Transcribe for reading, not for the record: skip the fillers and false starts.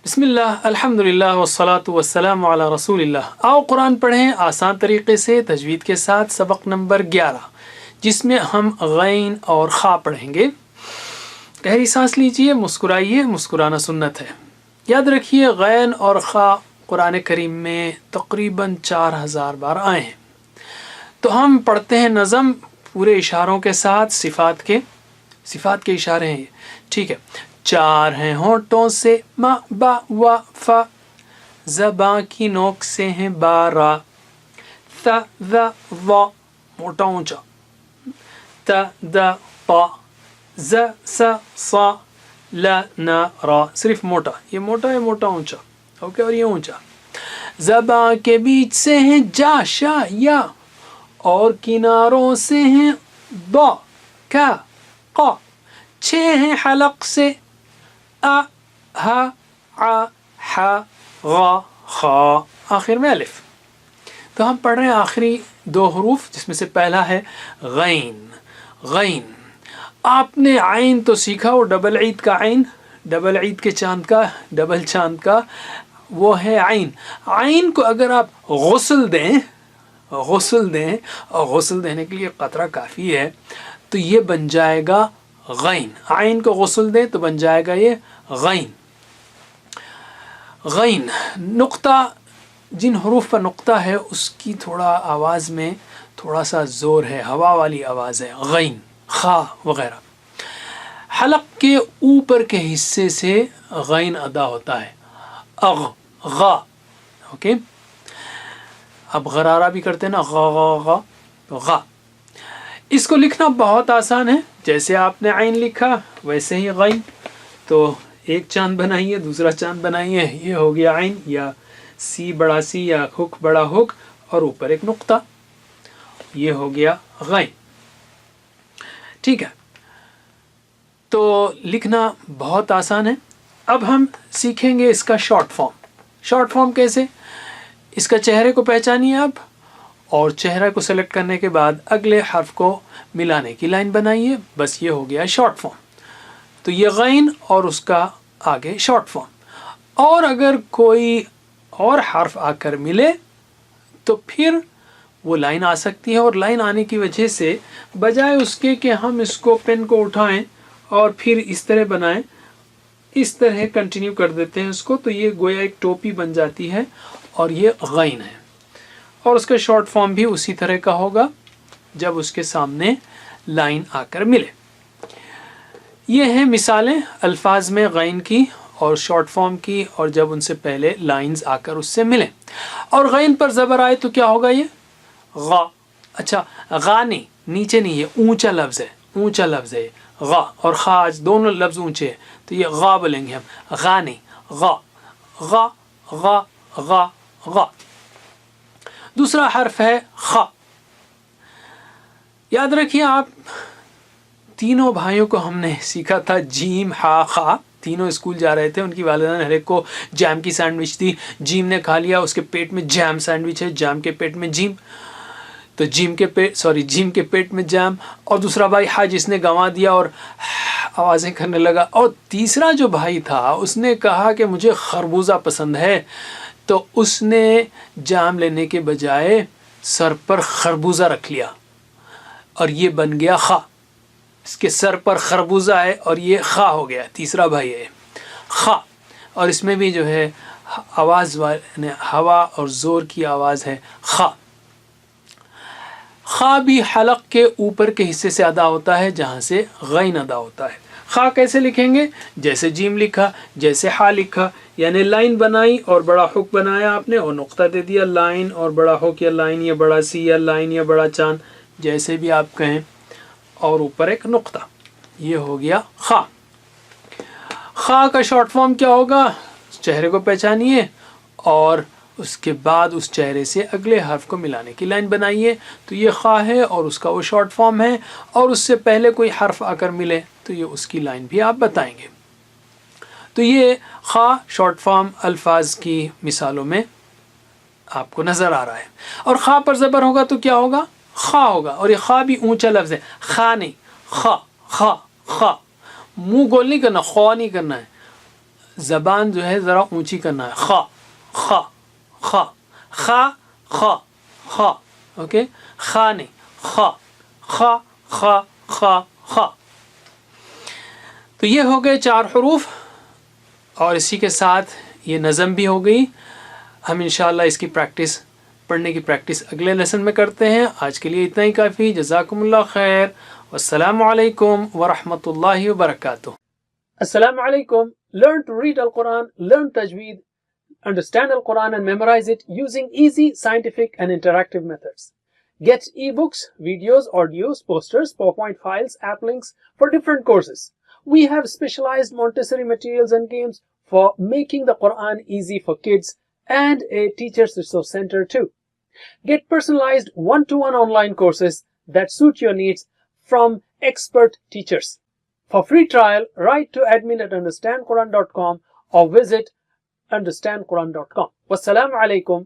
بسم اللہ الحمدللہ والصلاة والسلام علی رسول اللہ۔ آؤ قرآن پڑھیں آسان طریقے سے تجوید کے ساتھ، سبق نمبر 11 جس میں ہم غین اور خا پڑھیں گے۔ گہری سانس لیجئے، مسکرائیے، مسکرانا سنت ہے۔ یاد رکھیے غین اور خا قرآن کریم میں تقریباً 4000 بار آئے ہیں۔ تو ہم پڑھتے ہیں نظم پورے اشاروں کے ساتھ، صفات کے اشارے ہیں یہ، ٹھیک ہے۔ 4 ہیں ہونٹوں سے ما با و فا، زباں کی نوک سے ہیں 12، ث ذ ظ موٹا اونچا، ت د ط ز س ص ل ن ر صرف موٹا، یہ موٹا ہے، موٹا اونچا، اوکے، اور یہ اونچا۔ زباں کے بیچ سے ہیں جا شا یا، اور کناروں سے ہیں ض کا ق۔ 6 ہیں حلق سے ا ہ ع ح غ خ، آخر میں الف۔ تو ہم پڑھ رہے ہیں آخری 2 حروف جس میں سے پہلا ہے غین۔ غین آپ نے عین تو سیکھا، وہ ڈبل عید کا عین، ڈبل عید کے چاند کا، ڈبل چاند کا وہ ہے عین۔ عین کو اگر آپ غسل دیں اور غسل دینے کے لیے قطرہ کافی ہے، تو یہ بن جائے گا غین۔ عین کو غسل دیں تو بن جائے گا یہ غین۔ غین نقطہ، جن حروف پر نقطہ ہے اس کی تھوڑا آواز میں تھوڑا سا زور ہے، ہوا والی آواز ہے، غین، خا وغیرہ۔ حلق کے اوپر کے حصے سے غین ادا ہوتا ہے، اغ غا، اوکے۔ اب غرارہ بھی کرتے ہیں نا، غا غا غا، تو غا۔ اس کو لکھنا بہت آسان ہے، جیسے آپ نے عین لکھا ویسے ہی غین۔ تو ایک چاند بنائیے، دوسرا چاند بنائیے، یہ ہو گیا عین، یا سی بڑا سی یا ہک بڑا ہک اور اوپر ایک نقطہ، یہ ہو گیا غین، ٹھیک ہے۔ تو لکھنا بہت آسان ہے۔ اب ہم سیکھیں گے اس کا شارٹ فارم۔ شارٹ فارم کیسے؟ اس کا چہرے کو پہچانیے آپ، اور چہرہ کو سلیکٹ کرنے کے بعد اگلے حرف کو ملانے کی لائن بنائیے، بس یہ ہو گیا شارٹ فارم۔ تو یہ غین اور اس کا آگے شارٹ فارم۔ اور اگر کوئی اور حرف آ کر ملے تو پھر وہ لائن آ سکتی ہے، اور لائن آنے کی وجہ سے بجائے اس کے کہ ہم اس کو پین کو اٹھائیں اور پھر اس طرح بنائیں، اس طرح کنٹینیو کر دیتے ہیں اس کو، تو یہ گویا ایک ٹوپی بن جاتی ہے اور یہ غین ہے۔ اور اس کا شارٹ فارم بھی اسی طرح کا ہوگا جب اس کے سامنے لائن آ کر ملے۔ یہ ہیں مثالیں الفاظ میں غین کی اور شارٹ فارم کی، اور جب ان سے پہلے لائنز آ کر اس سے ملیں۔ اور غین پر زبر آئے تو کیا ہوگا؟ یہ غا۔ اچھا، غا نہیں، نیچے نہیں، یہ اونچا لفظ ہے، اونچا لفظ ہے غا، اور خا آج دونوں لفظ اونچے ہیں، تو یہ غا بولیں گے ہم، غا نہیں، غا غا غا غا غا۔ دوسرا حرف ہے خا۔ یاد رکھیے آپ، تینوں بھائیوں کو ہم نے سیکھا تھا جیم ہا خا، تینوں اسکول جا رہے تھے، ان کی والدہ نے ہر ایک کو جیم کی سینڈوچ دی، جیم نے کھا لیا، اس کے پیٹ میں جیم سینڈوچ ہے، جیم کے پیٹ میں جیم، تو جیم کے پیٹ میں جیم۔ اور دوسرا بھائی ہا جس نے گنوا دیا اور آوازیں کرنے لگا، اور تیسرا جو بھائی تھا اس نے کہا کہ مجھے خربوزہ پسند ہے، تو اس نے جام لینے کے بجائے سر پر خربوزہ رکھ لیا، اور یہ بن گیا خا۔ اس کے سر پر خربوزہ ہے اور یہ خا ہو گیا، تیسرا بھائی ہے خا۔ اور اس میں بھی جو ہے آواز ہوا اور زور کی آواز ہے خا۔ خا بھی حلق کے اوپر کے حصے سے ادا ہوتا ہے جہاں سے غین ادا ہوتا ہے۔ خا کیسے لکھیں گے؟ جیسے جیم لکھا، جیسے ہا لکھا، یعنی لائن بنائی اور بڑا ہک بنایا آپ نے اور نقطہ دے دیا، لائن اور بڑا ہک یا لائن یا بڑا سی یا لائن یا بڑا چاند، جیسے بھی آپ کہیں، اور اوپر ایک نقطہ، یہ ہو گیا خا۔ خا کا شارٹ فارم کیا ہوگا؟ چہرے کو پہچانیے اور اس کے بعد اس چہرے سے اگلے حرف کو ملانے کی لائن بنائیے، تو یہ خا ہے اور اس کا وہ شارٹ فارم ہے، اور اس سے پہلے کوئی حرف آ کر ملے تو یہ اس کی لائن بھی آپ بتائیں گے۔ تو یہ خا شارٹ فارم الفاظ کی مثالوں میں آپ کو نظر آ رہا ہے۔ اور خا پر زبر ہوگا تو کیا ہوگا؟ خا ہوگا، اور یہ خا بھی اونچا لفظ ہے، خا نہیں، خا خا خا، منہ گول نہیں کرنا، خوا نہیں کرنا ہے، زبان جو ہے ذرا اونچی کرنا ہے. خا خا خا خا خا خا. اوکے, خا نہیں, خا خا خا خا خا. تو یہ ہو گئے 4 حروف, اور اسی کے ساتھ یہ نظم بھی ہو گئی. ہم انشاءاللہ اس کی پریکٹس, پڑھنے کی پریکٹس اگلے لیسن میں کرتے ہیں. آج کے لیے اتنا ہی کافی. جزاکم اللہ خیر. والسلام علیکم ورحمۃ اللہ وبرکاتہ. السلام علیکم. Learn to read Al-Quran, learn tajweed, understand Al-Quran and memorize it using easy, scientific and interactive methods. Get ebooks, videos, audios, posters, PowerPoint files, app links for different courses. We have specialized Montessori materials and games for making the Quran easy for kids and a teacher's resource center too. Get personalized one-to-one online courses that suit your needs from expert teachers. For free trial, write to admin@understandquran.com or visit understandquran.com. Wassalamu alaikum.